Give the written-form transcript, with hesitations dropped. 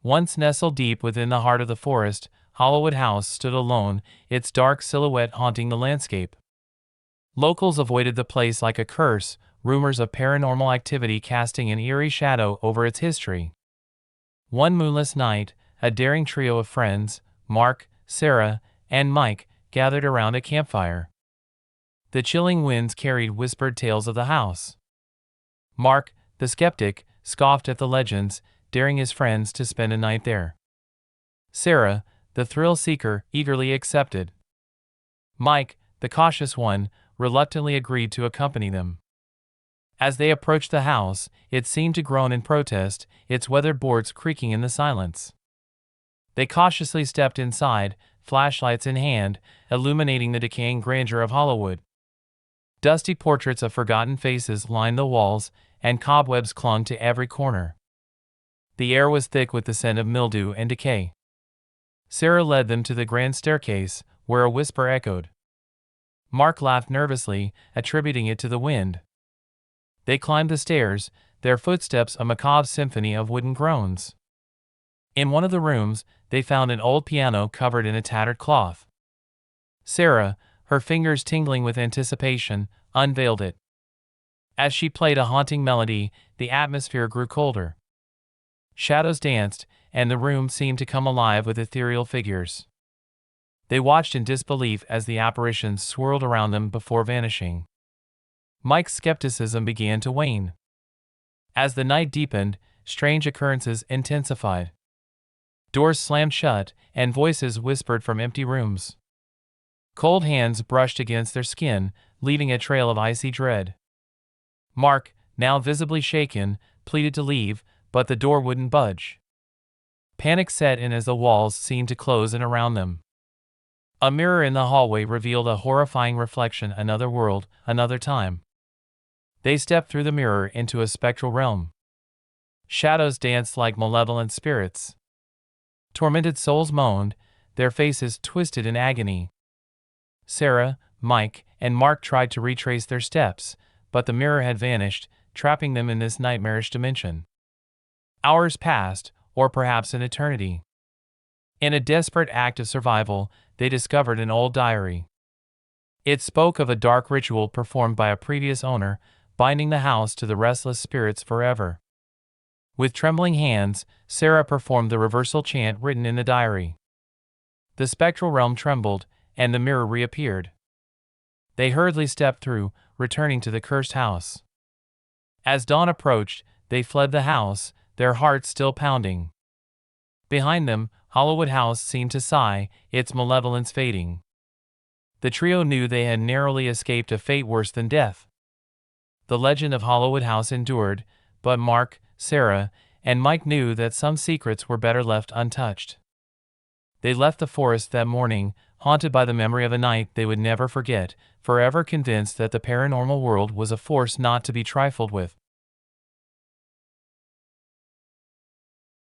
Once nestled deep within the heart of the forest, Hollowwood House stood alone, its dark silhouette haunting the landscape. Locals avoided the place like a curse, rumors of paranormal activity casting an eerie shadow over its history. One moonless night, a daring trio of friends, Mark, Sarah, and Mike, gathered around a campfire. The chilling winds carried whispered tales of the house. Mark, the skeptic, scoffed at the legends, daring his friends to spend a night there. Sarah, the thrill-seeker, eagerly accepted. Mike, the cautious one, reluctantly agreed to accompany them. As they approached the house, it seemed to groan in protest, its weathered boards creaking in the silence. They cautiously stepped inside, flashlights in hand, illuminating the decaying grandeur of Hollowwood. Dusty portraits of forgotten faces lined the walls, and cobwebs clung to every corner. The air was thick with the scent of mildew and decay. Sarah led them to the grand staircase, where a whisper echoed. Mark laughed nervously, attributing it to the wind. They climbed the stairs, their footsteps a macabre symphony of wooden groans. In one of the rooms, they found an old piano covered in a tattered cloth. Sarah, her fingers tingling with anticipation, unveiled it. As she played a haunting melody, the atmosphere grew colder. Shadows danced, and the room seemed to come alive with ethereal figures. They watched in disbelief as the apparitions swirled around them before vanishing. Mike's skepticism began to wane. As the night deepened, strange occurrences intensified. Doors slammed shut, and voices whispered from empty rooms. Cold hands brushed against their skin, leaving a trail of icy dread. Mark, now visibly shaken, pleaded to leave, but the door wouldn't budge. Panic set in as the walls seemed to close in around them. A mirror in the hallway revealed a horrifying reflection, another world, another time. They stepped through the mirror into a spectral realm. Shadows danced like malevolent spirits. Tormented souls moaned, their faces twisted in agony. Sarah, Mike, and Mark tried to retrace their steps, but the mirror had vanished, trapping them in this nightmarish dimension. Hours passed, or perhaps an eternity. In a desperate act of survival, they discovered an old diary. It spoke of a dark ritual performed by a previous owner, binding the house to the restless spirits forever. With trembling hands, Sarah performed the reversal chant written in the diary. The spectral realm trembled, and the mirror reappeared. They hurriedly stepped through, returning to the cursed house. As dawn approached, they fled the house, their hearts still pounding. Behind them, Hollowwood House seemed to sigh, its malevolence fading. The trio knew they had narrowly escaped a fate worse than death. The legend of Hollowwood House endured, but Mark, Sarah, and Mike knew that some secrets were better left untouched. They left the forest that morning, haunted by the memory of a night they would never forget, forever convinced that the paranormal world was a force not to be trifled with.